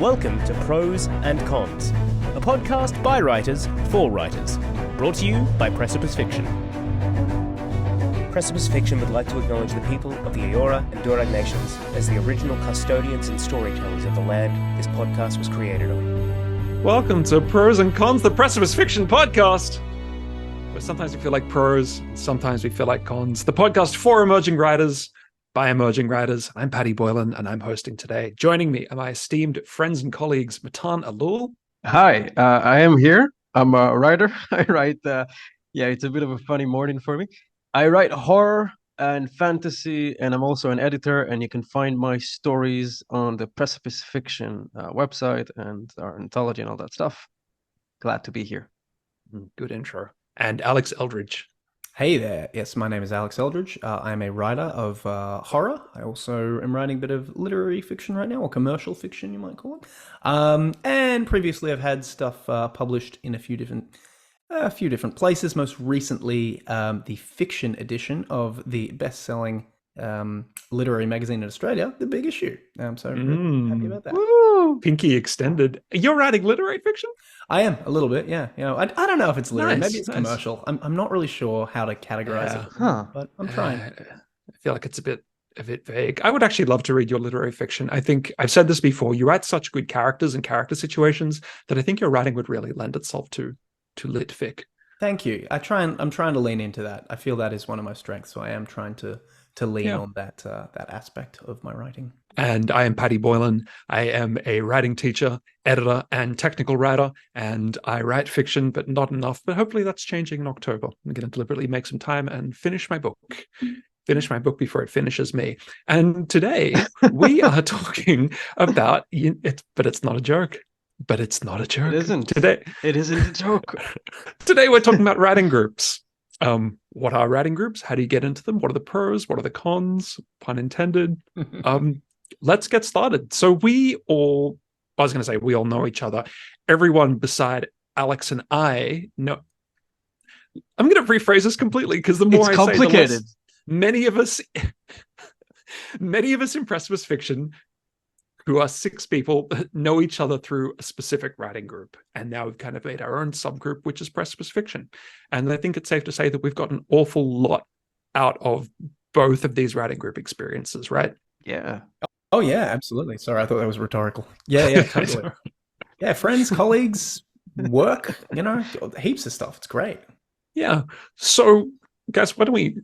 Welcome to Prose Cons, a podcast by writers for writers, brought to you by Precipice Fiction. Precipice Fiction would like to acknowledge the people of the Eora and Durag nations as the original custodians and storytellers of the land this podcast was created on. Welcome to Prose Cons, the Precipice Fiction podcast, where sometimes we feel like prose, sometimes we feel like cons. The podcast for emerging writers, by emerging writers. I'm Paddy Boylan, and I'm hosting today. Joining me are my esteemed friends and colleagues, Matan. Hi, I am here. I'm a writer. I write, it's a bit of a funny morning for me. I write horror and fantasy, and I'm also an editor, and you can find my stories on the Precipice Fiction website and our anthology and all that stuff. Glad to be here. Good intro. And Alex Eldridge. Hey there. Yes, my name is Alex Eldridge. I'm a writer of horror. I also am writing a bit of literary fiction right now, or commercial fiction, you might call it. And previously I've had stuff published in a few different places. Most recently, the fiction edition of the best-selling literary magazine in Australia, The Big Issue. So really happy about that. Woo! Pinky extended. You're writing literary fiction? I am, a little bit, yeah. You know, I don't know if it's literary. Nice, maybe it's nice. commercial. I'm not really sure how to categorize it, but I'm trying. I feel like it's a bit vague. I would actually love to read your literary fiction. I think I've said this before. You write such good characters and character situations that I think your writing would really lend itself to lit fic. Thank you. I'm trying to lean into that. I feel that is one of my strengths, so I am trying to lean on that aspect of my writing. And I am Paddy Boylan. I am a writing teacher, editor, and technical writer, and I write fiction, but not enough. But hopefully that's changing in October. I'm going to deliberately make some time and finish my book before it finishes me. And today we are talking about it, but it's not a joke. But it's not a joke. It isn't. Today, it isn't a joke. Today we're talking about writing groups. What are writing groups? How do you get into them? What are the pros? What are the cons? Pun intended. Let's get started. So we all know each other. Everyone beside Alex and I know. I'm going to rephrase this completely because the more it's I complicated. say, the less many of us in Precipice Fiction, who are 6 people, know each other through a specific writing group. And now we've kind of made our own subgroup, which is Precipice Fiction. And I think it's safe to say that we've got an awful lot out of both of these writing group experiences, right? Yeah. Oh yeah, absolutely. Sorry, I thought that was rhetorical. Yeah, totally. Yeah, friends, colleagues, work, heaps of stuff. It's great. Yeah. So guys, why don't we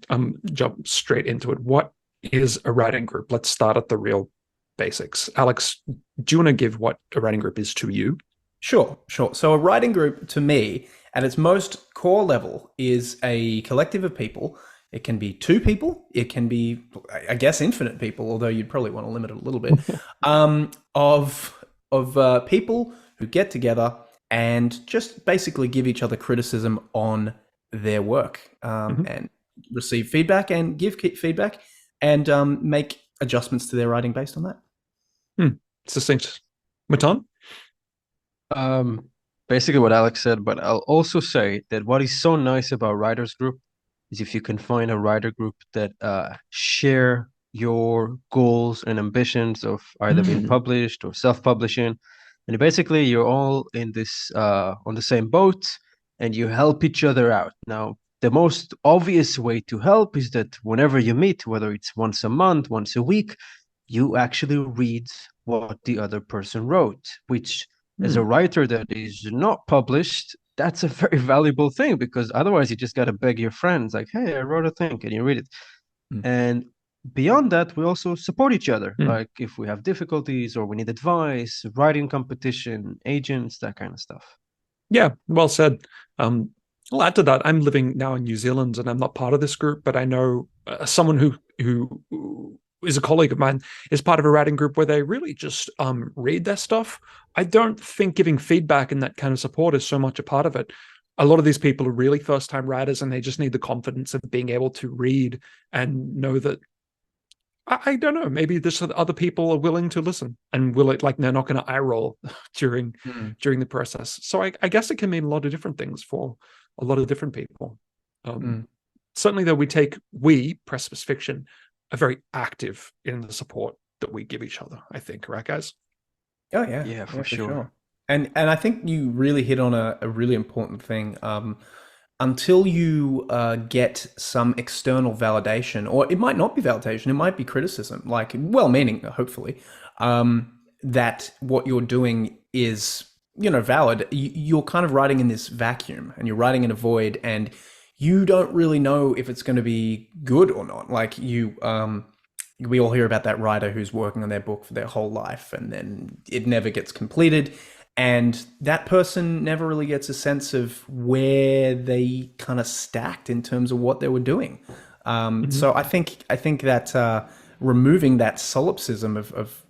jump straight into it? What is a writing group? Let's start at the real basics. Alex, do you want to give what a writing group is to you? Sure. So a writing group, to me, at its most core level, is a collective of people. It can be 2 people. It can be, I guess, infinite people, although you'd probably want to limit it a little bit, of people who get together and just basically give each other criticism on their work, and receive feedback and give feedback and make adjustments to their writing based on that. Succinct. Matan? Basically what Alex said, but I'll also say that what is so nice about writers group is if you can find a writer group that share your goals and ambitions of either being published or self-publishing, and basically you're all in this on the same boat and you help each other out. Now, the most obvious way to help is that whenever you meet, whether it's once a month, once a week, you actually read what the other person wrote, which as a writer that is not published, that's a very valuable thing, because otherwise you just got to beg your friends like, hey, I wrote a thing, can you read it? And beyond that, we also support each other. Like if we have difficulties or we need advice, writing competition, agents, that kind of stuff. Yeah, well said. I'll add to that. I'm living now in New Zealand and I'm not part of this group, but I know someone who is a colleague of mine is part of a writing group where they really just read their stuff. I don't think giving feedback and that kind of support is so much a part of it. A lot of these people are really first-time writers and they just need the confidence of being able to read and know that, I don't know, maybe this other people are willing to listen and they're not going to eye roll during the process. So I guess it can mean a lot of different things for a lot of different people. Certainly, though, we, Precipice Fiction, are very active in the support that we give each other, I think. Right, guys? Oh yeah, Yeah, yeah, for for sure. sure. And I think you really hit on a really important thing. Until you get some external validation, or it might not be validation, it might be criticism, like well-meaning, hopefully, that what you're doing is, valid. You're kind of writing in this vacuum, and you're writing in a void, and you don't really know if it's going to be good or not. Like we all hear about that writer who's working on their book for their whole life, and then it never gets completed, and that person never really gets a sense of where they kind of stacked in terms of what they were doing. Mhm. So I think that removing that solipsism of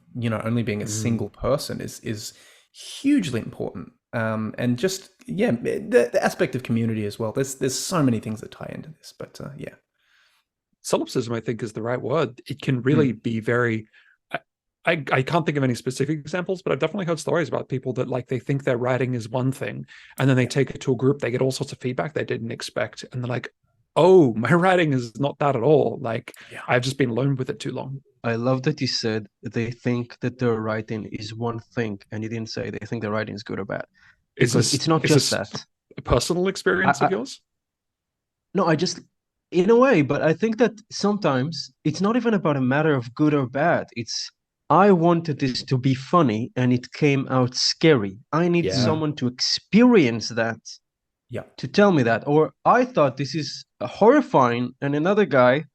only being a Mm. single person is hugely important. And just yeah, the aspect of community as well. There's so many things that tie into this, but yeah. Solipsism, I think, is the right word. It can really Mm. be very. I can't think of any specific examples, but I've definitely heard stories about people that like they think their writing is one thing, and then they take it to a group, they get all sorts of feedback they didn't expect, and they're like, "Oh, my writing is not that at all. Like Yeah. I've just been alone with it too long." I love that you said they think that their writing is one thing, and you didn't say they think their writing is good or bad, Is because this it's not is just this that. a personal I, experience of I yours? no, I just, in a way, but I think that sometimes it's not even about a matter of good or bad. It's I wanted this to be funny, and it came out scary. I need Yeah. someone to experience that Yeah. to tell me that, or I thought this is horrifying, and another guy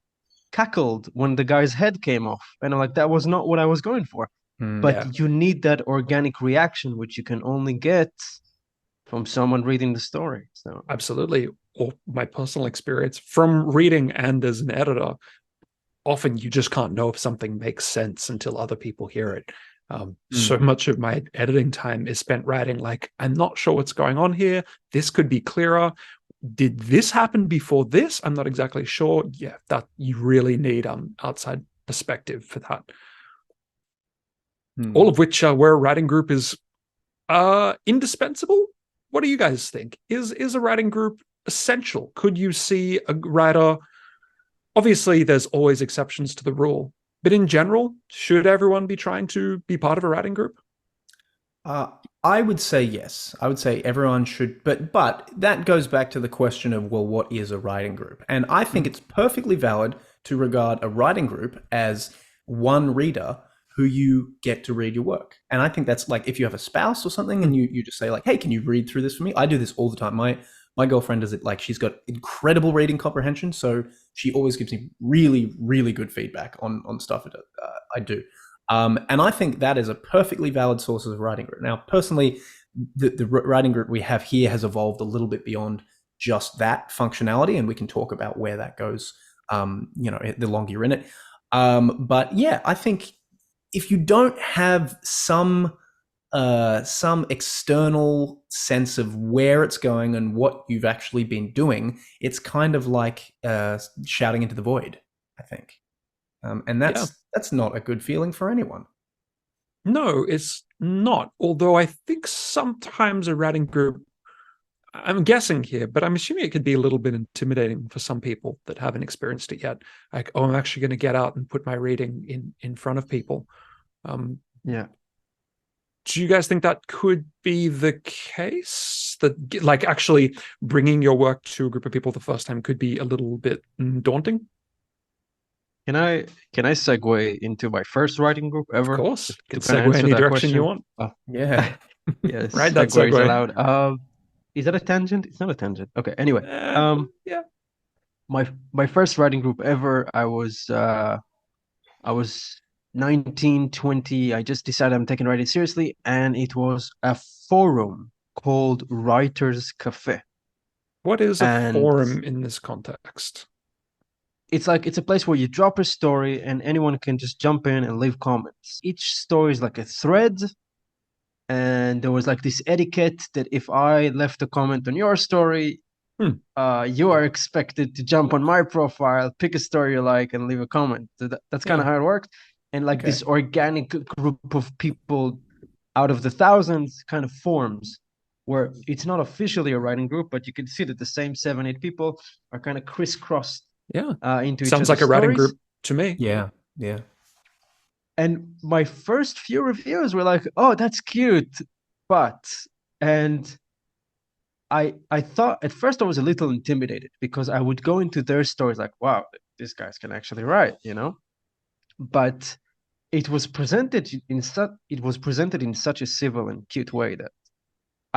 cackled when the guy's head came off, and I'm like, that was not what I was going for. Mm. Yeah. But you need that organic reaction, which you can only get from someone reading the story. So Absolutely. Or my personal experience from reading and as an editor, often you just can't know if something makes sense until other people hear it. So Mm. much of my editing time is spent writing, like, I'm not sure what's going on here. This could be clearer. Did this happen before this? I'm not exactly sure. Yeah, that you really need outside perspective for that. All Mm. of which where a writing group is indispensable. What do you guys think? Is a writing group essential? Could you see a writer? Obviously, there's always exceptions to the rule, but in general, should everyone be trying to be part of a writing group? Uh, I would say yes. I would say everyone should, but that goes back to the question of, well, what is a writing group? And I think Mhm. it's perfectly valid to regard a writing group as one reader who you get to read your work. And I think that's like if you have a spouse or something and you just say like, hey, can you read through this for me? I do this all the time. My girlfriend does it, like she's got incredible reading comprehension, so she always gives me really, really good feedback on stuff that I do. And I think that is a perfectly valid source of writing group. Now, personally, the writing group we have here has evolved a little bit beyond just that functionality, and we can talk about where that goes. The longer you're in it. But yeah, I think if you don't have some external sense of where it's going and what you've actually been doing, it's kind of like shouting into the void, I think. And Yeah, that's not a good feeling for anyone. no, it's not. Although I think sometimes a writing group, I'm guessing here, but I'm assuming it could be a little bit intimidating for some people that haven't experienced it yet. Like, oh, I'm actually going to get out and put my reading in front of people. Um, yeah. do you guys think that could be the case? That like actually bringing your work to a group of people the first time could be a little bit daunting? Can I segue into my first writing group Of ever course, you to can kind of segue answer any that direction you question? want. Oh, Yeah. yes, Right, that segue is segue. allowed. Is that a tangent? It's not a tangent. Okay. Anyway, Uh, um, yeah. my first writing group ever. I was 19, 20. I just decided I'm taking writing seriously, and it was a forum called Writers Cafe. What is a And forum in this context? it's a place where you drop a story and anyone can just jump in and leave comments. Each story is like a thread, and there was like this etiquette that if I left a comment on your story, Hmm. you are expected to jump on my profile, pick a story you like, and leave a comment. So that's kind Yeah. of how it worked. And like Okay. this organic group of people out of the thousands kind of forms where it's not officially a writing group, but you can see that the same 7, 8 people are kind of crisscrossed Yeah. into each Sounds like other's a writing stories. group to me. Yeah. Yeah. And my first few reviews were like, "Oh, that's cute," but and I thought at first I was a little intimidated because I would go into their stories like, "Wow, these guys can actually write," you know. But it was presented in such a civil and cute way that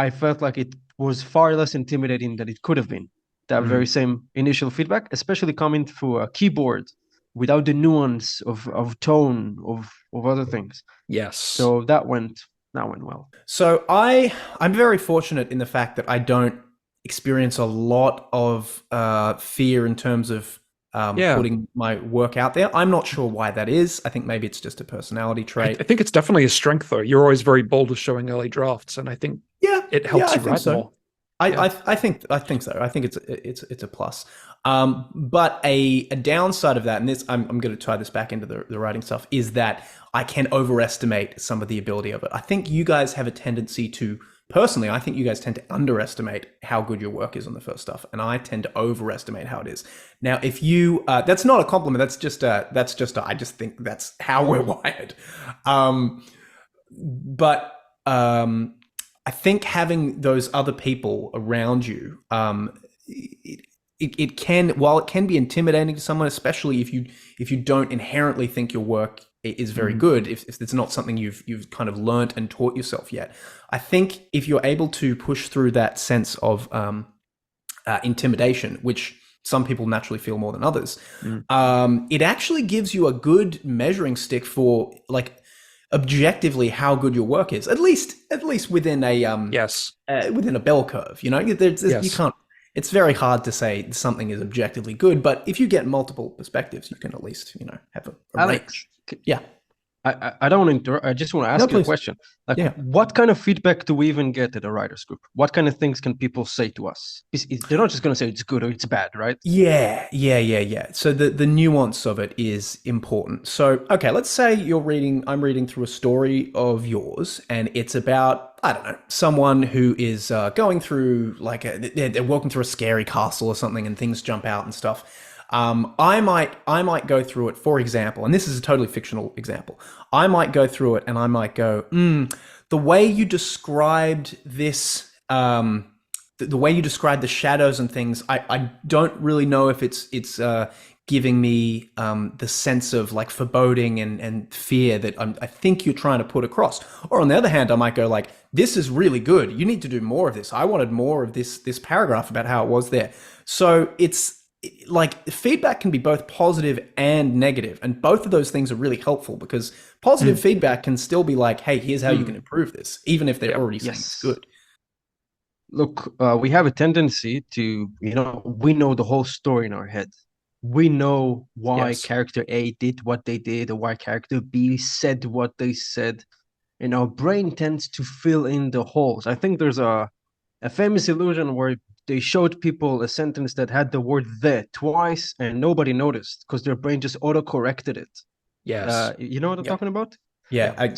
I felt like it was far less intimidating than it could have been. That very same initial feedback, especially coming through a keyboard without the nuance of tone of other things. Yes. So that went well. So I'm very fortunate in the fact that I don't experience a lot of fear in terms of putting my work out there. I'm not sure why that is. I think maybe it's just a personality trait. I think it's definitely a strength, though. You're always very bold with showing early drafts, and I think it helps you write more. I think so. I think it's a plus. But a downside of that, and this I'm going to tie this back into the writing stuff, is that I can overestimate some of the ability of it. I think you guys have a tendency to, personally, I think you guys tend to underestimate how good your work is on the first stuff, and I tend to overestimate how it is. Now, if you, that's not a compliment. I just think that's how we're wired. I think having those other people around you, it can, while it can be intimidating to someone, especially if you don't inherently think your work is very good, if it's not something you've kind of learnt and taught yourself yet. I think if you're able to push through that sense of intimidation, which some people naturally feel more than others, it actually gives you a good measuring stick for like objectively how good your work is, at least within a within a bell curve. You know, you can't. It's very hard to say something is objectively good, but if you get multiple perspectives, you can at least have a Alex, range. Yeah. I don't want to interrupt. I just want to ask you a question. Like, what kind of feedback do we even get at a writers group? What kind of things can people say to us? They're not just going to say it's good or it's bad, right? Yeah. So the nuance of it is important. So, okay, let's say I'm reading through a story of yours, and it's about, I don't know, someone who is going through they're walking through a scary castle or something, and things jump out and stuff. I might go through it, for example, and this is a totally fictional example. I might go through it and I might go, the way you described this, the way you described the shadows and things, I don't really know if it's giving me the sense of like foreboding and fear that I think you're trying to put across. Or on the other hand, I might go like, this is really good. You need to do more of this. I wanted more of this paragraph about how it was there. So it's like feedback can be both positive and negative, and both of those things are really helpful, because positive feedback can still be like, hey, here's how you can improve this, even if they're already saying it's good. Look, we have a tendency to, we know the whole story in our head. We know why character A did what they did, or why character B said what they said, and our brain tends to fill in the holes. I think there's a famous illusion where they showed people a sentence that had the word "the" twice, and nobody noticed because their brain just auto-corrected it. Yes. You know what I'm talking about? Yeah, I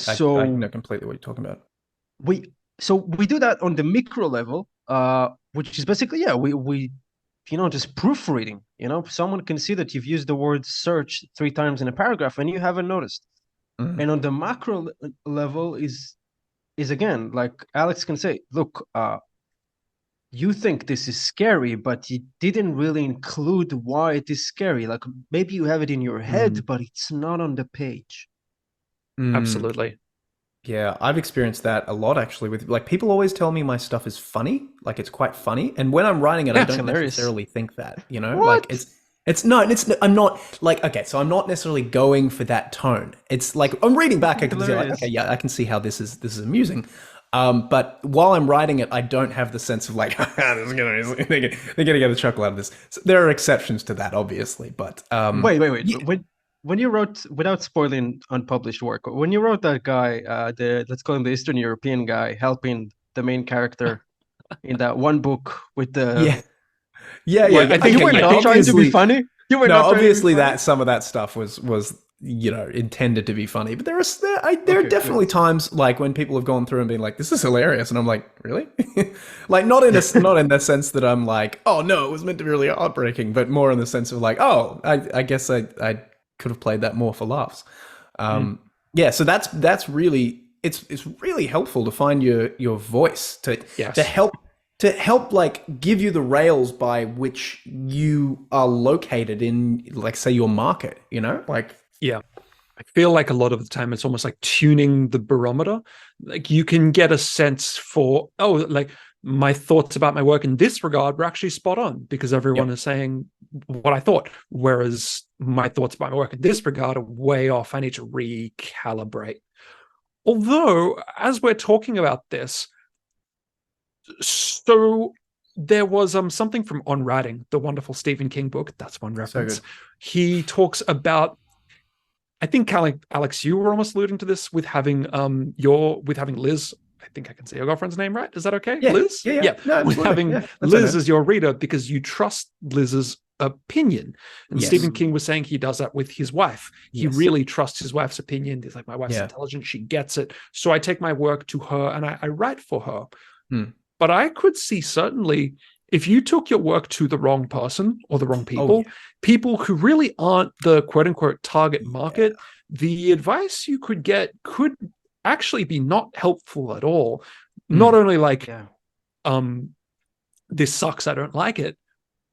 know completely what you're talking about. We do that on the micro level, which is basically, we just proofreading. Someone can see that you've used the word "search" 3 times in a paragraph and you haven't noticed. And on the macro level is again, like Alex can say, look, you think this is scary, but you didn't really include why it is scary. Like, maybe you have it in your head, but it's not on the page. Absolutely. Yeah, I've experienced that a lot, actually. With like, people always tell me my stuff is funny, like it's quite funny, and when I'm writing it, I don't necessarily think that. What? Like I'm not like, okay, so I'm not necessarily going for that tone. It's like I'm reading back, I can see like, okay, yeah, I can see how this is amusing. But while I'm writing it, I don't have the sense of like, they're gonna get a chuckle out of this. So there are exceptions to that, obviously, but wait. Yeah. When you wrote, without spoiling unpublished work, when you wrote that guy, let's call him the Eastern European guy, helping the main character in that one book with the I think you were not trying to be funny. You were not obviously that some of that stuff was intended to be funny, but there are definitely times like when people have gone through and been like, this is hilarious, and I'm like, really? Like, not in the sense that I'm like, oh no, it was meant to be really heartbreaking, but more in the sense of like, oh, I guess I could have played that more for laughs. Yeah, so that's really it's really helpful to find your voice to Yes. help like give you the rails by which you are located in, like, say, your market, like. Yeah. I feel like a lot of the time it's almost like tuning the barometer. Like you can get a sense for, oh, like my thoughts about my work in this regard were actually spot on because everyone Yep. is saying what I thought. Whereas my thoughts about my work in this regard are way off. I need to recalibrate. Although, as we're talking about this, so there was something from On Writing, the wonderful Stephen King book. That's one reference. good. He talks about, I think, Alex, you were almost alluding to this with having Liz. I think I can say your girlfriend's name, right? Is that okay? Yeah. Liz? Yeah. No, with absolutely. having Yeah, that's Liz okay. as your reader because you trust Liz's opinion. And Yes. Stephen King was saying he does that with his wife. He Yes. really trusts his wife's opinion. He's like, my wife's Yeah. intelligent, she gets it. So I take my work to her and I write for her. Hmm. But I could see certainly if you took your work to the wrong person or the wrong people, people who really aren't the quote unquote target market, the advice you could get could actually be not helpful at all. Not only like, this sucks, I don't like it,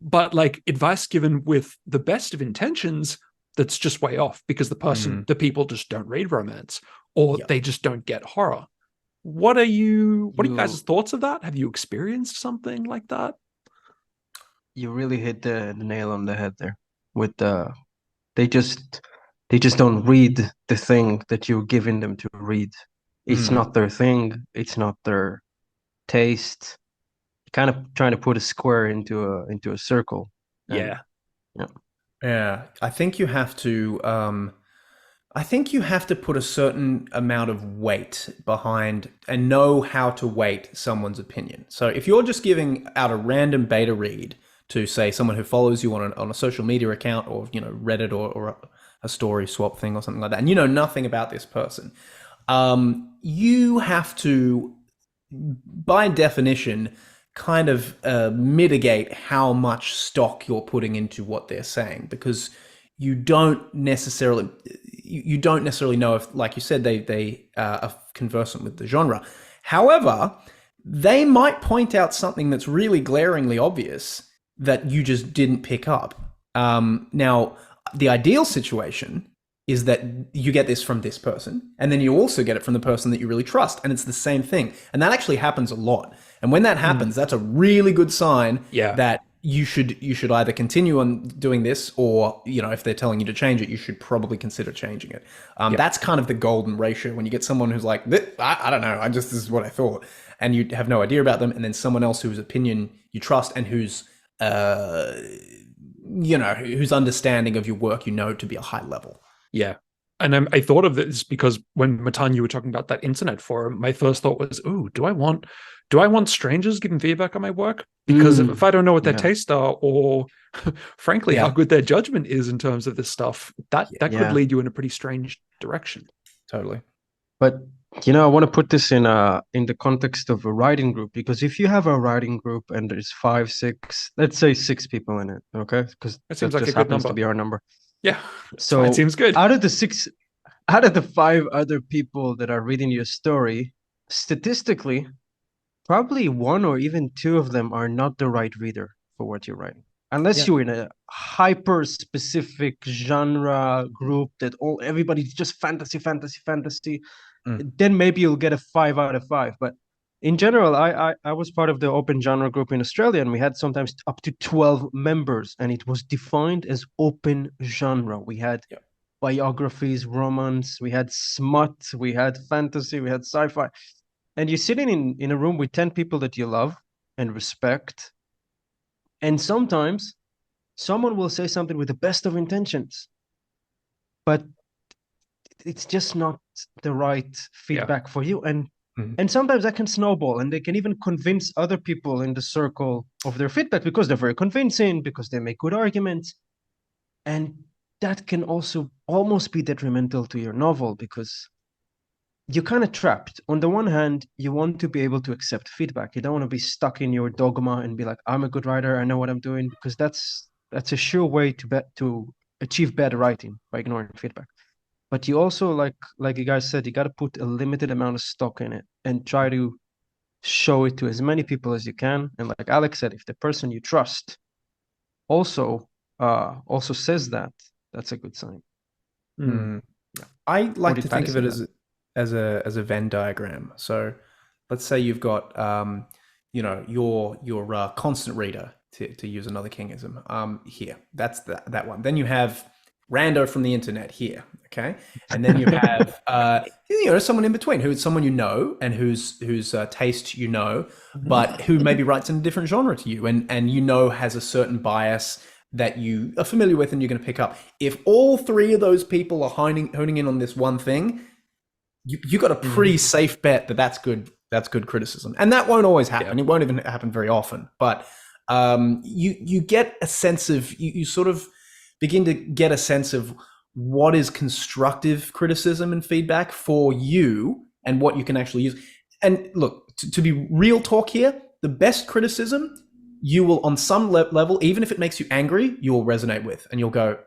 but like advice given with the best of intentions that's just way off because the people just don't read romance or they just don't get horror. What are you guys' thoughts of that? Have you experienced something like that? You really hit the nail on the head there with they just don't read the thing that you're giving them to read. It's not their thing, it's not their taste. Kind of trying to put a square into a circle. Yeah. Yeah. I think you have to put a certain amount of weight behind and know how to weight someone's opinion. So if you're just giving out a random beta read to, say, someone who follows you on a social media account or, Reddit or a story swap thing or something like that, and you know nothing about this person, you have to, by definition, kind of mitigate how much stock you're putting into what they're saying, because you don't necessarily know if, like you said, they are conversant with the genre. However, they might point out something that's really glaringly obvious that you just didn't pick up. Now, the ideal situation is that you get this from this person, and then you also get it from the person that you really trust, and it's the same thing. And that actually happens a lot. And when that happens, that's a really good sign that you should either continue on doing this, or, if they're telling you to change it, you should probably consider changing it. That's kind of the golden ratio when you get someone who's like, I don't know, this is what I thought, and you have no idea about them, and then someone else whose opinion you trust and whose understanding of your work to be a high level. Yeah. And I thought of this because when Matan, you were talking about that internet forum, my first thought was, "Ooh, do I want strangers giving feedback on my work? Because if I don't know what their tastes are, or frankly, how good their judgment is in terms of this stuff, that could lead you in a pretty strange direction." Totally. But I want to put this in the context of a writing group, because if you have a writing group and there's 5, 6, let's say 6 people in it, okay? Because that seems like just a good happens number. To be our number. Yeah. So it seems good. Out of the 5 other people that are reading your story, statistically, probably 1 or even 2 of them are not the right reader for what you're writing. Unless you're in a hyper specific genre group that everybody's just fantasy, then maybe you'll get a 5 out of 5. But in general, I was part of the open genre group in Australia, and we had sometimes up to 12 members, and it was defined as open genre. We had biographies, romance, we had smut, we had fantasy, we had sci-fi. And you're sitting in a room with 10 people that you love and respect, and sometimes someone will say something with the best of intentions, but it's just not the right feedback for you. And sometimes that can snowball, and they can even convince other people in the circle of their feedback because they're very convincing, because they make good arguments. And that can also almost be detrimental to your novel, because you're kind of trapped. On the one hand, you want to be able to accept feedback. You don't want to be stuck in your dogma and be like, I'm a good writer, I know what I'm doing, because that's a sure way to achieve bad writing, by ignoring feedback. but you also like you guys said, you got to put a limited amount of stock in it and try to show it to as many people as you can. And like Alex said, if the person you trust also says that, that's a good sign. Mm. I like did to think Paddy of it say as a Venn diagram. So let's say you've got your constant reader, to use another Kingism, here. That's that one. Then you have rando from the internet here, okay? And then you have someone in between, who's someone you know and whose taste you know, but who maybe writes in a different genre to you and has a certain bias that you are familiar with and you're going to pick up. If all three of those people are honing in on this one thing, you got a pretty safe bet that that's good criticism. And that won't always happen. It won't even happen very often. But you get a sense of, you sort of begin to get a sense of what is constructive criticism and feedback for you and what you can actually use. And look, to be real talk here, the best criticism you will, on some level, even if it makes you angry, you will resonate with, and you'll go,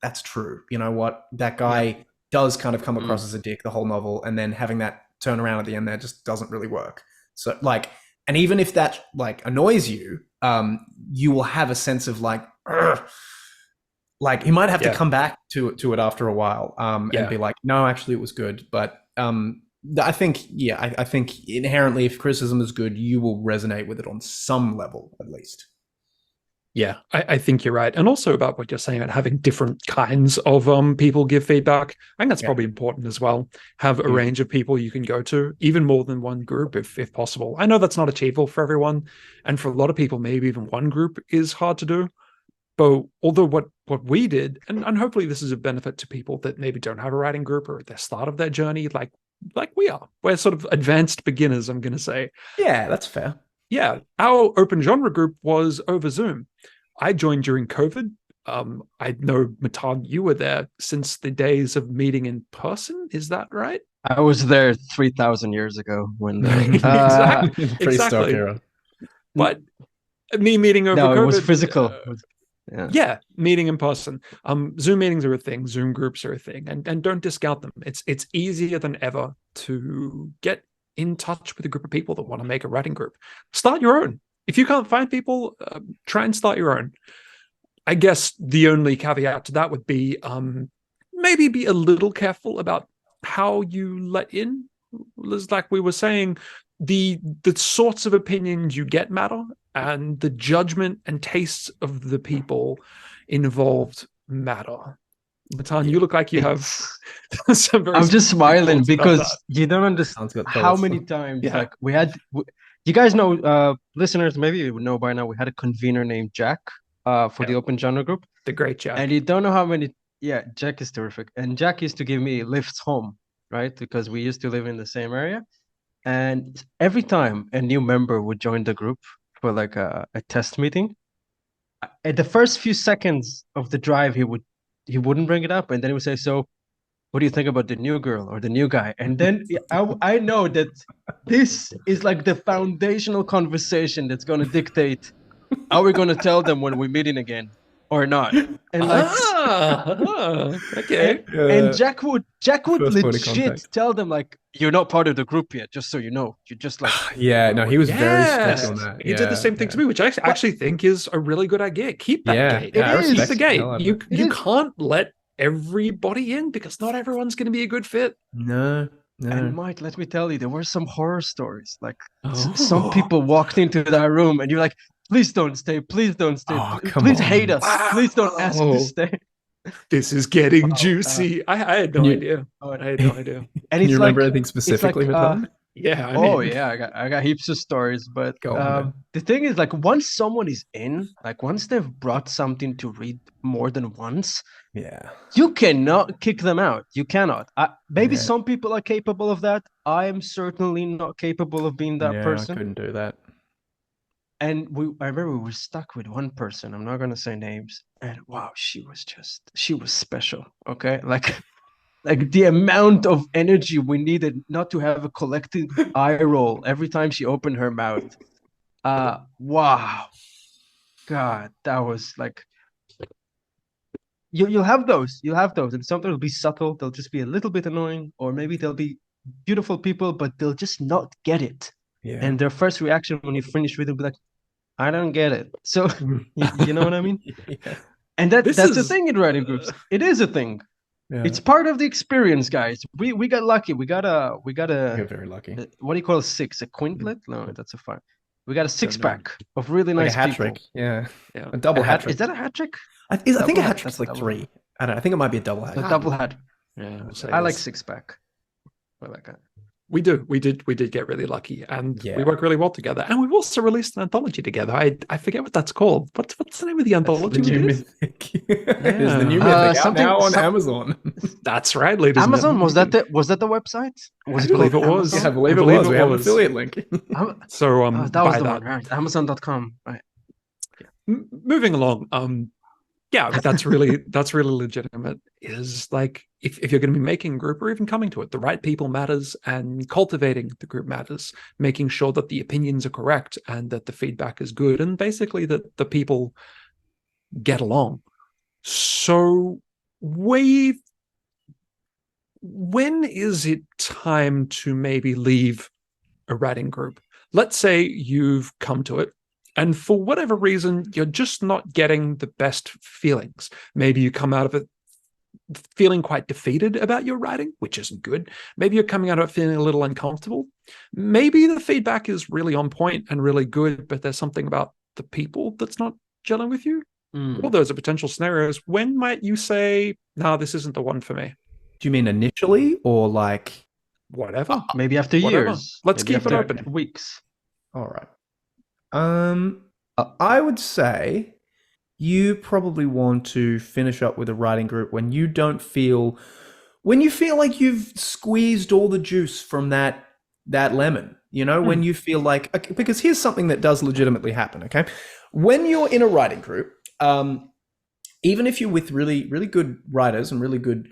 that's true. You know what? That guy does kind of come across as a dick the whole novel, and then having that turn around at the end there just doesn't really work. So like, and even if that like annoys you, you will have a sense of like, like you might have to come back to it after a while, and be like, no, actually it was good. But I think inherently, if criticism is good, you will resonate with it on some level, at least. Yeah, I think you're right. And also about what you're saying about having different kinds of people give feedback. I think that's probably important as well. Have a range of people you can go to, even more than one group if possible. I know that's not achievable for everyone. And for a lot of people, maybe even one group is hard to do. But although what we did, and hopefully this is a benefit to people that maybe don't have a writing group or at the start of their journey, like we are. We're sort of advanced beginners, I'm going to say. Yeah, that's fair. Yeah, our open genre group was over Zoom. I joined during COVID. I know, Matan, you were there since the days of meeting in person. Is that right? I was there 3,000 years ago when exactly. Era. But me meeting over COVID, it was physical. Meeting in person. Zoom meetings are a thing. Zoom groups are a thing, and don't discount them. It's easier than ever to get in touch with a group of people that want to make a writing group. Start your own. If you can't find people, try and start your own. I guess the only caveat to that would be maybe be a little careful about how you let in. Like we were saying, the sorts of opinions you get matter, and the judgment and tastes of the people involved matter. Matan, you look like you have some very... I'm just smiling because you don't understand how many times like we had... You guys know, listeners, maybe you would know by now, we had a convener named Jack for the open genre group. The great Jack. And you don't know how many... Yeah, Jack is terrific. And Jack used to give me lifts home, right? Because we used to live in the same area. And every time a new member would join the group for like a test meeting, at the first few seconds of the drive, he wouldn't bring it up. And then he would say, so what do you think about the new girl or the new guy? And then I know that this is like the foundational conversation that's going to dictate how we're going to tell them when we're meeting again or not. And like, okay. And Jack would legit tell them like, you're not part of the group yet, just so you know. You're just like... he was very strict on that. He did the same thing to me, which I actually think is a really good idea. Keep that gate. Keep the gate. You can't let everybody in because not everyone's going to be a good fit. No. And Mike, let me tell you, there were some horror stories. Like some people walked into that room and you're like, please don't stay. Please don't stay. Please hate us. Please don't ask to stay. This is getting juicy. I had no idea. I had no idea. And Can you remember anything specifically with that? Yeah. I got heaps of stories. But the thing is, like, once someone is in, like, once they've brought something to read more than once, you cannot kick them out. You cannot. Maybe some people are capable of that. I am certainly not capable of being that person. I couldn't do that. And I remember we were stuck with one person. I'm not gonna say names. And wow, she was special. Okay, like the amount of energy we needed not to have a collective eye roll every time she opened her mouth. Wow, God, that was like, you'll have those. You'll have those, and something will be subtle. They'll just be a little bit annoying, or maybe they'll be beautiful people, but they'll just not get it. Yeah. And their first reaction when you finish reading will be like, "I don't get it." So you know what I mean? Yeah. And that's the thing in writing groups. It is a thing. Yeah. It's part of the experience, guys. We got lucky. We got You're very lucky. what do you call a six? A quintlet? No, that's a five. We got a Don't know. six-pack of really Like nice a hat people. trick. Yeah. Yeah. A double hat trick. Is that a hat trick? I think a Double hat hat, trick's that's a like double 3. I don't know. I think it might be a double hat. A double hat. Yeah, we'll say I it like is. six-pack. I like that. We did get really lucky, and Yeah. we work really well together. And we've also released an anthology together. I forget what that's called. What's the name of the That's anthology? the new Steve? Mythic. It is the new Mythic out something- now on some- Amazon. That's right, ladies. and Amazon, was gentlemen. that the website? Was I believe called it was. Amazon? I believe I it believe was. it We have an was. affiliate link. So That was by the that, one, right? Amazon.com. Right. moving along, yeah, that's really legitimate. Is like if you're going to be making a group or even coming to it, the right people matters, and cultivating the group matters, making sure that the opinions are correct and that the feedback is good, and basically that the people get along. So when is it time to maybe leave a writing group? Let's say you've come to it, and for whatever reason, you're just not getting the best feelings. Maybe you come out of it feeling quite defeated about your writing, which isn't good. Maybe you're coming out of it feeling a little uncomfortable. Maybe the feedback is really on point and really good, but there's something about the people that's not gelling with you. All those are potential scenarios. When might you say, no, this isn't the one for me? Do you mean initially or like? Whatever. Maybe after Whatever. years. Let's Maybe keep it after open. Weeks. All right. I would say you probably want to finish up with a writing group when you feel like you've squeezed all the juice from that lemon, when you feel like, okay, because here's something that does legitimately happen. Okay. When you're in a writing group, even if you're with really, really good writers and really good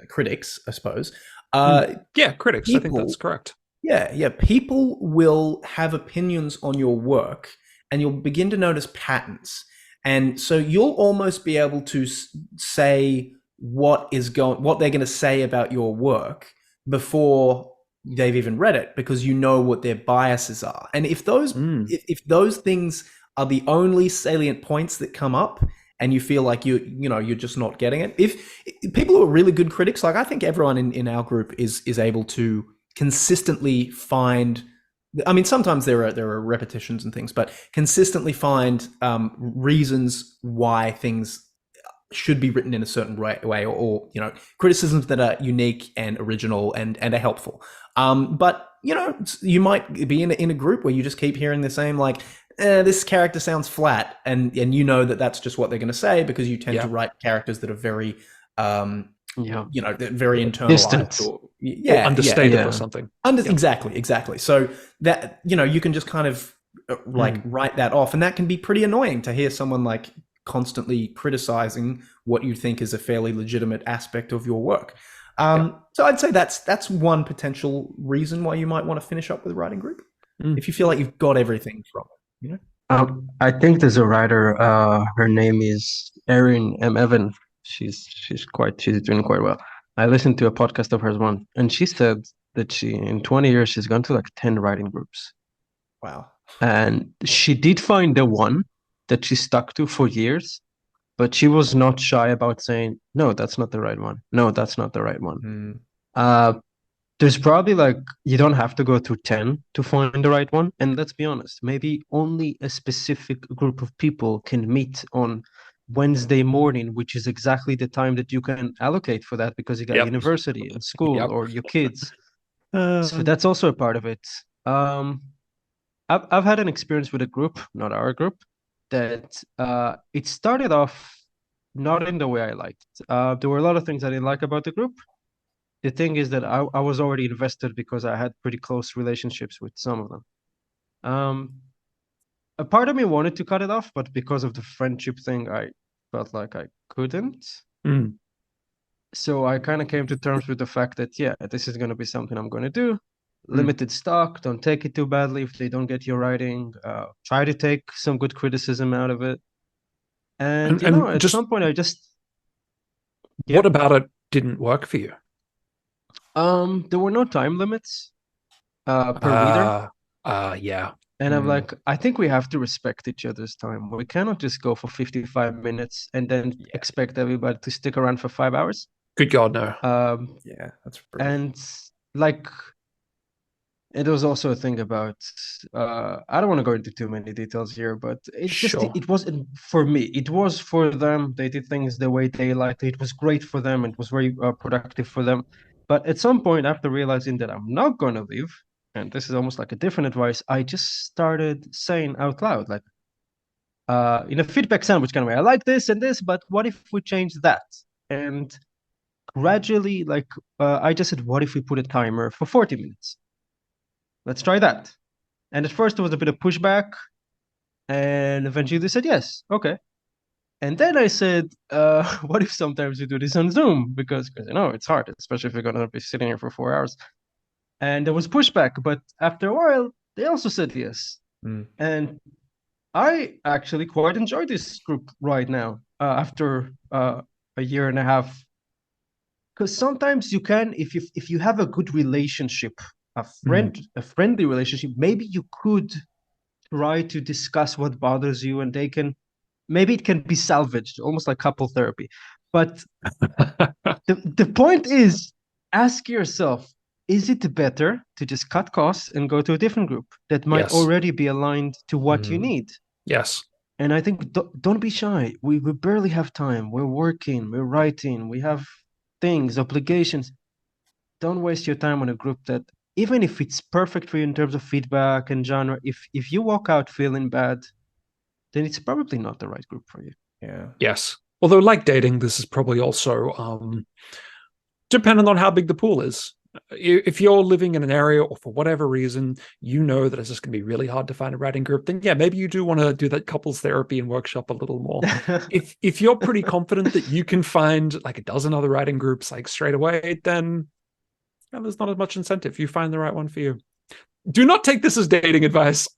critics, I suppose. Yeah, critics. I think that's correct. Yeah. People will have opinions on your work, and you'll begin to notice patterns. And so you'll almost be able to say what they're going to say about your work before they've even read it, because you know what their biases are. And if those things are the only salient points that come up, and you feel like you're just not getting it, if people who are really good critics, like I think everyone in our group is able to consistently find, I mean, sometimes there are repetitions and things, but consistently find reasons why things should be written in a certain way, or criticisms that are unique and original and are helpful. But you might be in a group where you just keep hearing the same, like, this character sounds flat, and that's just what they're going to say, because you tend to write characters that are very very internalized, distant, or understated or something. Exactly. So that you can just kind of write that off, and that can be pretty annoying to hear someone like constantly criticizing what you think is a fairly legitimate aspect of your work. So I'd say that's one potential reason why you might want to finish up with a writing group, if you feel like you've got everything from it. I think there's a writer. Her name is Erin M. Evan. She's doing quite well. I listened to a podcast of hers once, and she said that in 20 years she's gone to like 10 writing groups. Wow. And she did find the one that she stuck to for years, but she was not shy about saying, no, that's not the right one. No, that's not the right one. There's probably you don't have to go through 10 to find the right one. And let's be honest, maybe only a specific group of people can meet on Wednesday morning, which is exactly the time that you can allocate for that, because you got university and school or your kids. So that's also a part of it. I've had an experience with a group, not our group, that it started off not in the way I liked. There were a lot of things I didn't like about the group. The thing is that I was already invested because I had pretty close relationships with some of them. A part of me wanted to cut it off, but because of the friendship thing, I felt like I couldn't. So I kind of came to terms with the fact that, this is going to be something I'm going to do. Limited stock, don't take it too badly if they don't get your writing. Try to take some good criticism out of it. And at some point, I just What about it didn't work for you? There were no time limits per reader. Yeah. And I'm like, I think we have to respect each other's time. We cannot just go for 55 minutes and then expect everybody to stick around for 5 hours. Good God, no. Yeah, that's brutal. And like, it was also a thing about, I don't want to go into too many details here, but it's just, Sure. it wasn't for me. It was for them. They did things the way they liked. It was great for them. It was very productive for them. But at some point, after realizing that I'm not going to leave, and this is almost like a different advice, I just started saying out loud, like, in a feedback sandwich kind of way, I like this and this, but what if we change that? And gradually, like, I just said, what if we put a timer for 40 minutes? Let's try that. And at first, there was a bit of pushback, and eventually they said yes, okay. And then I said, what if sometimes we do this on Zoom? Because you know, it's hard, especially if you're going to be sitting here for 4 hours. And there was pushback, but after a while, they also said yes. And I actually quite enjoy this group right now, after a year and a half. Because sometimes you can, if you have a good relationship, a friendly relationship, maybe you could try to discuss what bothers you, and maybe it can be salvaged, almost like couple therapy. But the point is, ask yourself, is it better to just cut costs and go to a different group that might already be aligned to what you need? Yes. And I think don't be shy. We barely have time. We're working, we're writing, we have things, obligations. Don't waste your time on a group that, even if it's perfect for you in terms of feedback and genre, if you walk out feeling bad, then it's probably not the right group for you. Yeah. Yes. Although, like dating, this is probably also dependent on how big the pool is. If you're living in an area, or for whatever reason, you know that it's just going to be really hard to find a writing group, then yeah, maybe you do want to do that couples therapy and workshop a little more. If you're pretty confident that you can find like a dozen other writing groups like straight away, then there's not as much incentive. You find the right one for you. Do not take this as dating advice.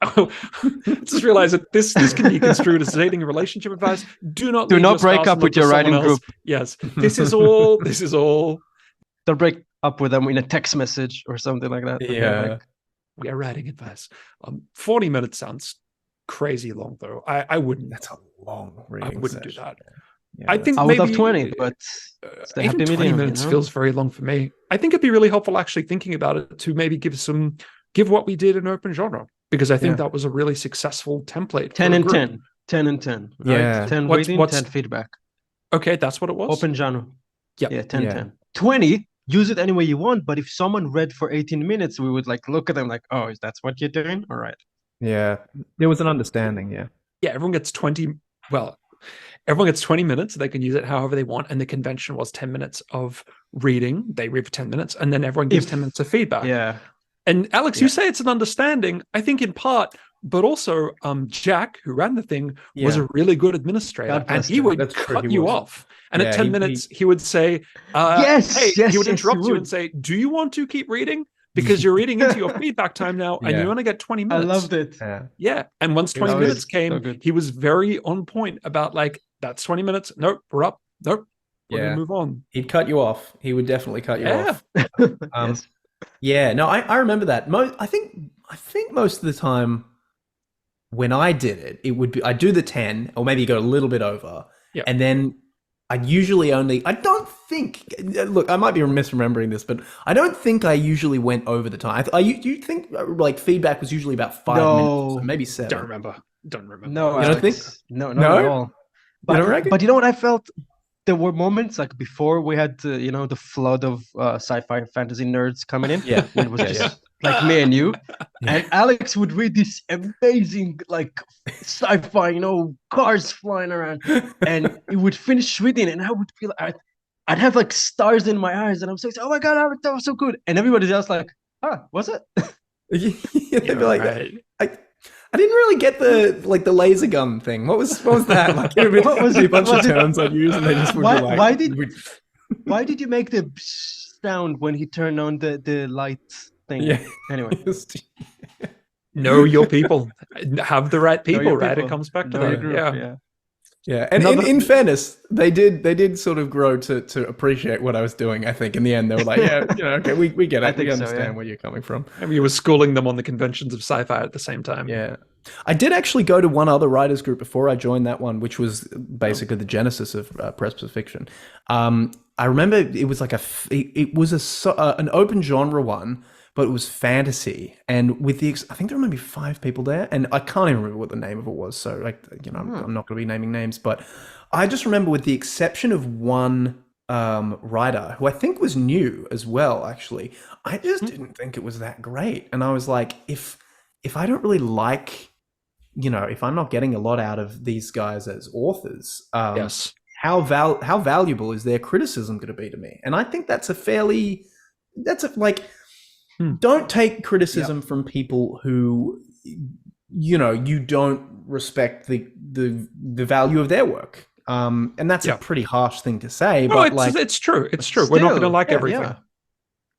Just realize that this can be construed as dating and relationship advice. Do not break up with your writing group. Yes, this is all. Don't break up with them in a text message or something like that. Yeah. We are writing advice. 40 minutes sounds crazy long, though. I wouldn't. That's a long reading. I wouldn't do session. that. Yeah, I think I would maybe love 20, but even 20 minutes feels very long for me. I think it'd be really helpful actually thinking about it to maybe give what we did in open genre, because I think that was a really successful template. 10 and 10. 10 and 10. Right? Yeah. 10 reading, 10 feedback. Okay, that's what it was? Open genre. Yeah, 10, 10. 20, use it any way you want, but if someone read for 18 minutes, we would like look at them like, oh, that's what you're doing? All right. Yeah. There was an understanding, yeah. Yeah, everyone gets 20 minutes. They can use it however they want. And the convention was 10 minutes of reading. They read for 10 minutes, and then everyone gives 10 minutes of feedback. Yeah. And Alex, you say it's an understanding, I think in part, but also Jack, who ran the thing, was a really good administrator, and he would cut you off. And at 10 minutes, he would say, he would interrupt you and say, do you want to keep reading? Because you're reading into your feedback time now, and you only get 20 minutes. I loved it. Yeah. And once 20 minutes came, he was very on point about like, that's 20 minutes. Nope, we're up. Nope, we're going to move on. He'd cut you off. He would definitely cut you off. Yes. Yeah, no, I remember that. I think most of the time when I did it, it would be, I'd do the 10 or maybe go a little bit over. Yeah. And then I'd usually I don't think, look, I might be misremembering this, but I don't think I usually went over the time. You think like feedback was usually about 5 minutes, so maybe 7. Don't remember. No, you don't think? No, not at all. But you know what I felt? There were moments like before we had the flood of sci-fi fantasy nerds coming in. Yeah, when it was just like me and you, and Alex would read this amazing like sci-fi, cars flying around, and he would finish reading, and I would feel I'd have like stars in my eyes, and I'm saying, "Oh my god, Alex, that was so good!" And everybody's just like, was it?" They'd be like, I didn't really get the laser gun thing. What was that? Like, what was a bunch of terms I'd use, and they just would be like, why did you make the sound when he turned on the light thing? Yeah. Anyway. Know your people. Have the right people, right? It comes back to that. Group, yeah. Yeah, and in fairness, they did sort of grow to appreciate what I was doing. I think in the end they were like, yeah, okay, we get it, I think we so, understand yeah. where you're coming from. And you were schooling them on the conventions of sci-fi at the same time. Yeah, I did actually go to one other writers group before I joined that one, which was basically the genesis of Precipice. I remember it was like it was an open genre one, but it was fantasy, and with I think there were maybe 5 people there, and I can't even remember what the name of it was. So I'm not going to be naming names, but I just remember with the exception of one writer who I think was new as well. Actually, I just didn't think it was that great, and I was like, if I don't really like, if I'm not getting a lot out of these guys as authors, Yes. how valuable is their criticism going to be to me? And I think don't take criticism from people who, you don't respect the value of their work. And that's a pretty harsh thing to say, No, but it's true. It's true. We're not going to like everything.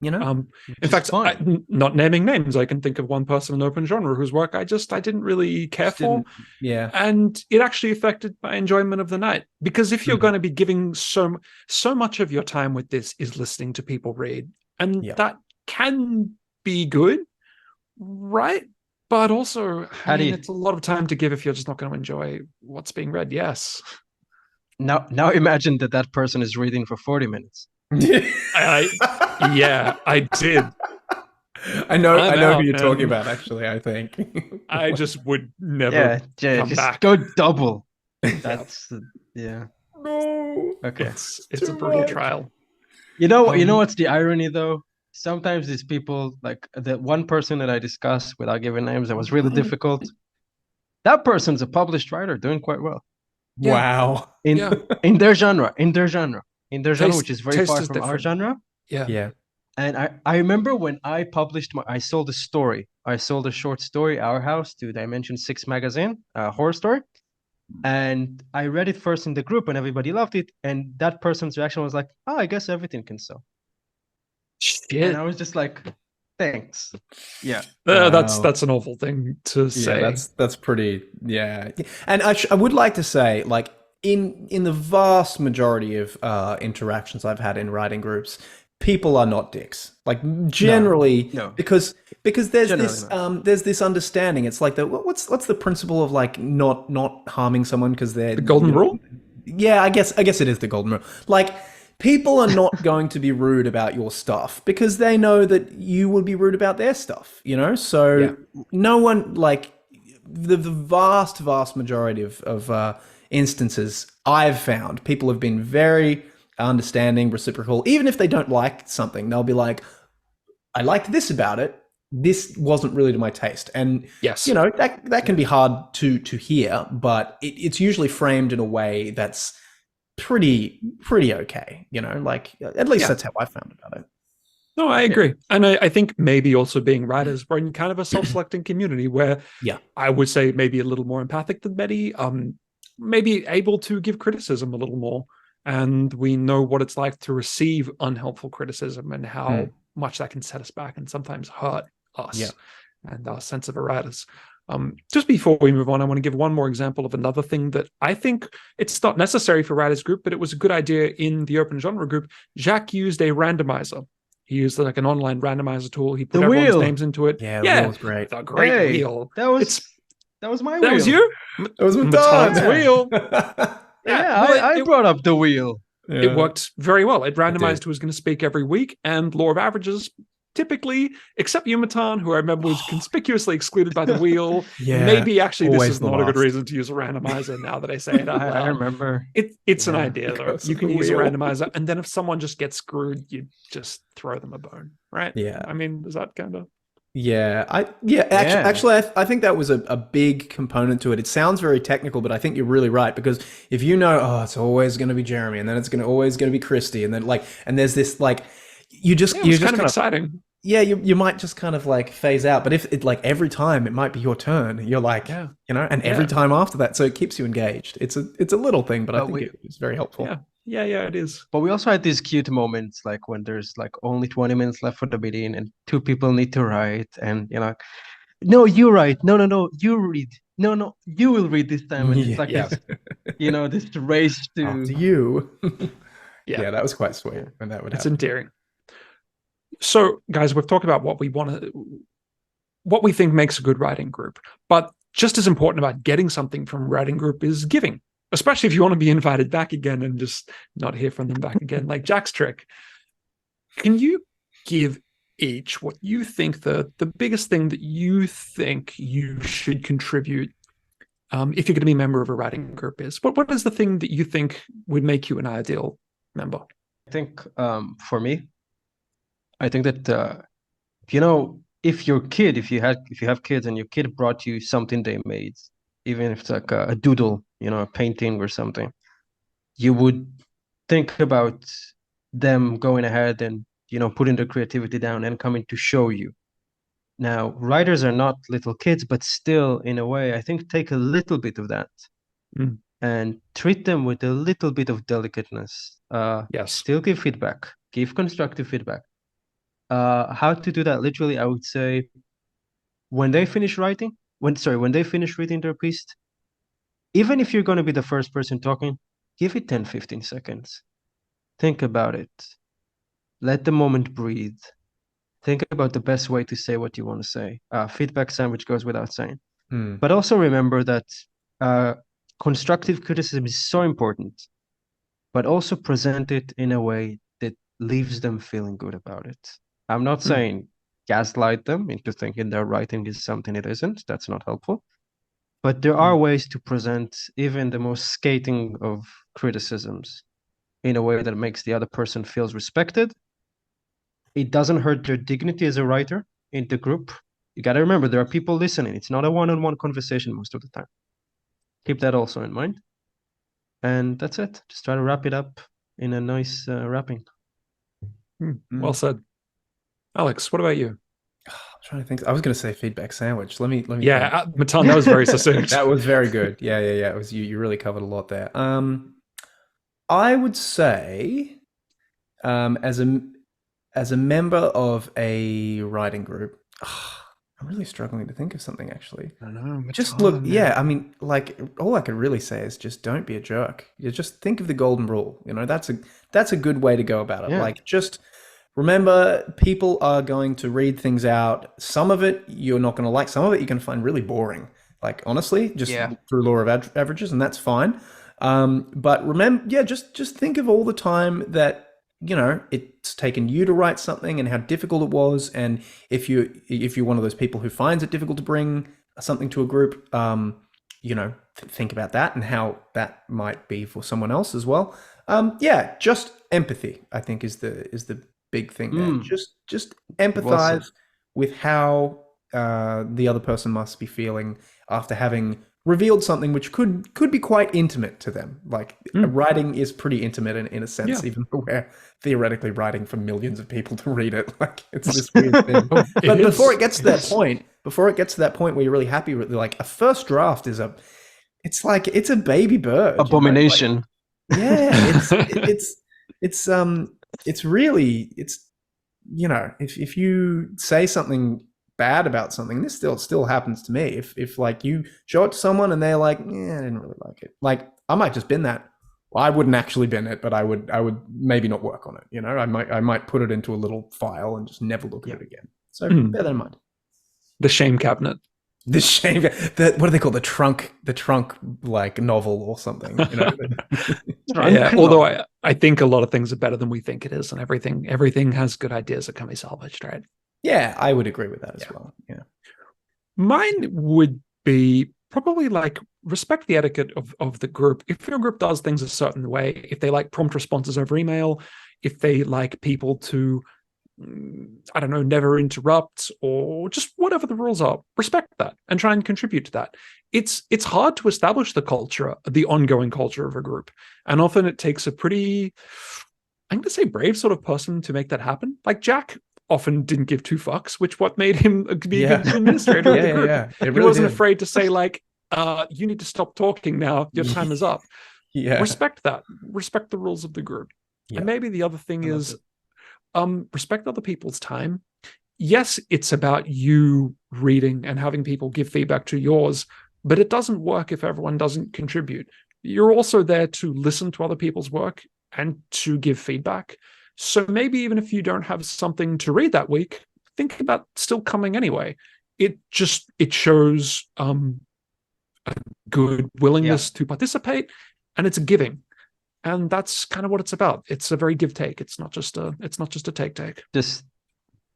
Yeah. In fact, not naming names, I can think of one person in open genre whose work I didn't really care for. Yeah. And it actually affected my enjoyment of the night. Because if you're going to be giving so much of your time with this is listening to people read, and that can be good, right? But also, Paddy, it's a lot of time to give if you're just not going to enjoy what's being read. Yes. Now imagine that person is reading for 40 minutes. I did. I know who you're talking about, actually, I think. I just would never come just back. go double. That's yeah. No. Okay. It's a brutal trial. You know what's the irony though? Sometimes these people, like the one person that I discussed without giving names, that was really difficult. That person's a published writer doing quite well. Wow. In their genre, which is very far from our genre. Yeah. And I remember when I published I sold a short story, Our House, to Dimension 6 magazine, a horror story. And I read it first in the group and everybody loved it. And that person's reaction was like, oh, I guess everything can sell. Shit. And I was just like, thanks. Yeah. That's an awful thing to say. Yeah, that's pretty, yeah. And I would like to say, like, in the vast majority of interactions I've had in writing groups, people are not dicks. Like, generally, no. because there's Generally there's this understanding. It's like what's the principle of like not harming someone because they're the golden rule? Yeah, I guess it is the golden rule. Like, people are not going to be rude about your stuff because they know that you will be rude about their stuff, So no one, like, the vast majority of instances I've found, people have been very understanding, reciprocal. Even if they don't like something, they'll be like, I liked this about it. This wasn't really to my taste. And, yes, that can be hard to hear, but it's usually framed in a way that's pretty okay, like, at least that's how I found about it. No, I agree. And I think maybe also being writers, we're in kind of a self-selecting community where I would say maybe a little more empathic than Betty, maybe able to give criticism a little more. And we know what it's like to receive unhelpful criticism and how much that can set us back and sometimes hurt us and our sense of writers. Just before we move on, I want to give one more example of another thing that I think it's not necessary for writers group, but it was a good idea in the open genre group. Jacques used a randomizer. He used like an online randomizer tool. He put everyone's names into it. Yeah, the wheel was great. The great wheel. That was my wheel. That was you? That was Matan's wheel. I brought up the wheel. Yeah. It worked very well. It randomized who was going to speak every week, and law of averages typically, except you, Matan, who I remember was conspicuously excluded by the wheel. Maybe actually this is not a good reason to use a randomizer now that I say it out loud. I remember. It's an idea, though. You can use a randomizer, and then if someone just gets screwed, you just throw them a bone, right? Yeah. I mean, is that kind of... Actually, I think that was a big component to it. It sounds very technical, but I think you're really right, because if it's always going to be Jeremy, and then it's always going to be Christy, and then and there's this you're just kind of exciting. Yeah, you might just kind of like phase out, but if it like every time it might be your turn, you're like, and every time after that, so it keeps you engaged. It's a little thing, but I think it's very helpful. Yeah, it is. But we also had these cute moments, like when there's like only 20 minutes left for the meeting and 2 people need to write, and no, you write. No, you read. no, you will read this time, and it's like Yeah. this, this race After to. you. Yeah. That was quite sweet when that would It's happen. endearing. So, guys, we've talked about what we think makes a good writing group, but just as important about getting something from a writing group is giving, especially if you want to be invited back again and just not hear from them back again, like Jack's trick. Can you give each what you think the biggest thing that you think you should contribute if you're going to be a member of a writing group is? What is the thing that you think would make you an ideal member? I think for me, I think that if you have kids and your kid brought you something they made, even if it's like a doodle, a painting or something, you would think about them going ahead and putting their creativity down and coming to show you. Now, writers are not little kids, but still, in a way, I think take a little bit of that and treat them with a little bit of delicateness. Yes. Still give feedback, give constructive feedback. How to do that? Literally, I would say when they finish reading their piece, even if you're going to be the first person talking, give it 10, 15 seconds. Think about it. Let the moment breathe. Think about the best way to say what you want to say. Feedback sandwich goes without saying. But also remember that constructive criticism is so important, but also present it in a way that leaves them feeling good about it. I'm not saying gaslight them into thinking their writing is something it isn't. That's not helpful. But there are ways to present even the most scathing of criticisms in a way that makes the other person feels respected. It doesn't hurt their dignity as a writer in the group. You got to remember, there are people listening. It's not a one-on-one conversation most of the time. Keep that also in mind. And that's it. Just try to wrap it up in a nice wrapping. Well said. Alex, what about you? I'm trying to think. I was going to say feedback sandwich. Let me. Yeah, Matan, that was very succinct. That was very good. Yeah. It was you really covered a lot there. I would say, as a member of a writing group, I'm really struggling to think of something actually. I know. Just look, I mean, like all I could really say is just don't be a jerk. You just think of the golden rule. That's a good way to go about it. Yeah. Like just remember, people are going to read things out. Some of it you're not going to like. Some of it you're going to find really boring. Like honestly, just through law of averages, and that's fine. But remember, just think of all the time that it's taken you to write something and how difficult it was. And if you're one of those people who finds it difficult to bring something to a group, think about that and how that might be for someone else as well. Just empathy, I think, is the big thing there. Just empathize with how the other person must be feeling after having revealed something which could be quite intimate to them. Like writing is pretty intimate in a sense, even though we're theoretically writing for millions of people to read it. Like it's this weird thing. But before it gets to that point where you're really happy with, like, a first draft is it's a baby bird. Abomination. If you say something bad about something, this still happens to me. If like you show it to someone and they're like, I didn't really like it. Like I might just bin that. Well, I wouldn't actually bin it, but I would maybe not work on it. I might put it into a little file and just never look at it again. So bear that in mind. The shame cabinet. The shame. What do they call the trunk like novel or something? Although I think a lot of things are better than we think it is, and everything has good ideas that can be salvaged, right? Yeah, I would agree with that as well. Yeah. Mine would be probably like respect the etiquette of the group. If your group does things a certain way, if they like prompt responses over email, if they like people to, I don't know, never interrupt, or just whatever the rules are, respect that and try and contribute to that. It's hard to establish the ongoing culture of a group. And often it takes a pretty, I'm going to say, brave sort of person to make that happen. Like Jack often didn't give two fucks, which what made him be a good administrator of the group. He really wasn't afraid to say, like, you need to stop talking now. Your time is up. Respect that. Respect the rules of the group. And maybe the other thing is respect other people's time. Yes, it's about you reading and having people give feedback to yours, but it doesn't work if everyone doesn't contribute. You're also there to listen to other people's work and to give feedback. So maybe even if you don't have something to read that week, think about still coming anyway. It shows a good willingness to participate, and it's a giving. And that's kind of what it's about. It's a very give take. It's not just a take.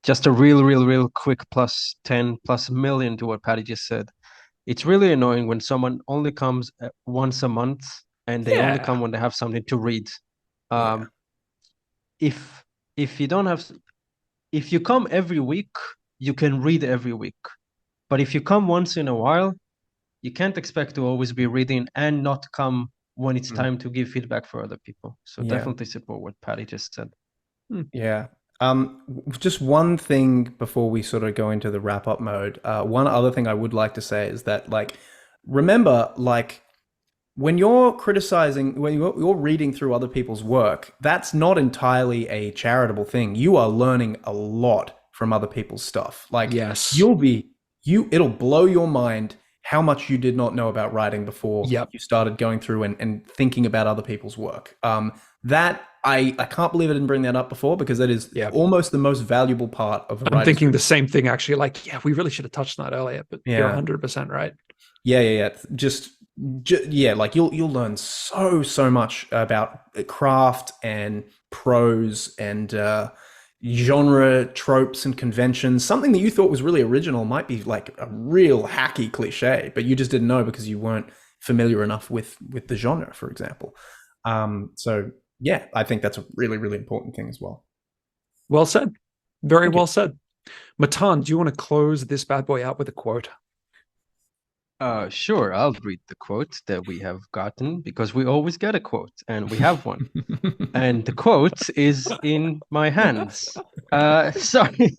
Just a real quick plus 10 plus million to what Paddy just said. It's really annoying when someone only comes once a month and they only come when they have something to read. If you come every week, you can read every week. But if you come once in a while, you can't expect to always be reading and not come when it's time to give feedback for other people. So definitely support what Paddy just said. Yeah. Just one thing before we sort of go into the wrap up mode. One other thing I would like to say is that, like, remember, like, when you're criticizing, when you're reading through other people's work, that's not entirely a charitable thing. You are learning a lot from other people's stuff. Like, it'll blow your mind how much you did not know about writing before you started going through and thinking about other people's work. That I can't believe I didn't bring that up before, because that is almost the most valuable part of a writing. I'm thinking the same thing, actually. Like, we really should have touched on that earlier, but you're 100% right. Yeah. Just like you'll learn so much about craft and prose and genre tropes and conventions. Something that you thought was really original might be like a real hacky cliche, but you just didn't know because you weren't familiar enough with the genre, for example. So yeah, I think that's a really, really important thing as well. Well said. Very well said. Matan, do you want to close this bad boy out with a quote? Sure, I'll read the quote that we have gotten, because we always get a quote, and we have one. And the quote is in my hands. Sorry.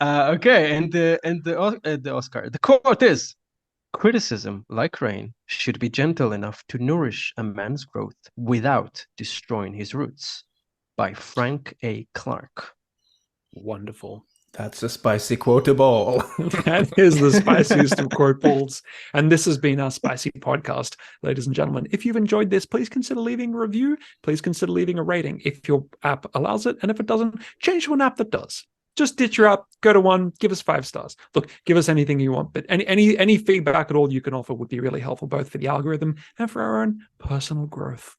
Okay, and the Oscar. The quote is: "Criticism, like rain, should be gentle enough to nourish a man's growth without destroying his roots." By Frank A. Clark. Wonderful. That's a spicy quotable. That is the spiciest of quotables. And this has been our Spicy Podcast, ladies and gentlemen. If you've enjoyed this, please consider leaving a review. Please consider leaving a rating if your app allows it. And if it doesn't, change to an app that does. Just ditch your app, go to one, give us 5 stars. Look, give us anything you want, but any feedback at all you can offer would be really helpful, both for the algorithm and for our own personal growth.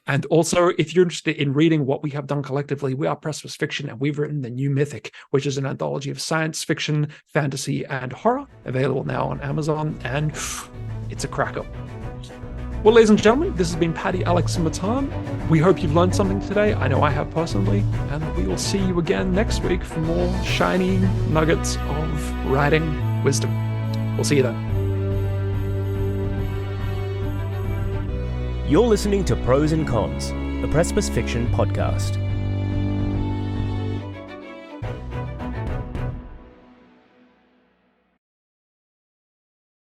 And also, if you're interested in reading what we have done collectively, we are Precipice Fiction, and we've written the new Mythic, which is an anthology of science fiction, fantasy, and horror, available now on Amazon, and it's a cracker. Well, ladies and gentlemen, this has been Paddy, Alex, and Matan. We hope you've learned something today. I know I have personally, and we will see you again next week for more shiny nuggets of writing wisdom. We'll see you then. You're listening to Prose and Cons, the Precipice Fiction podcast.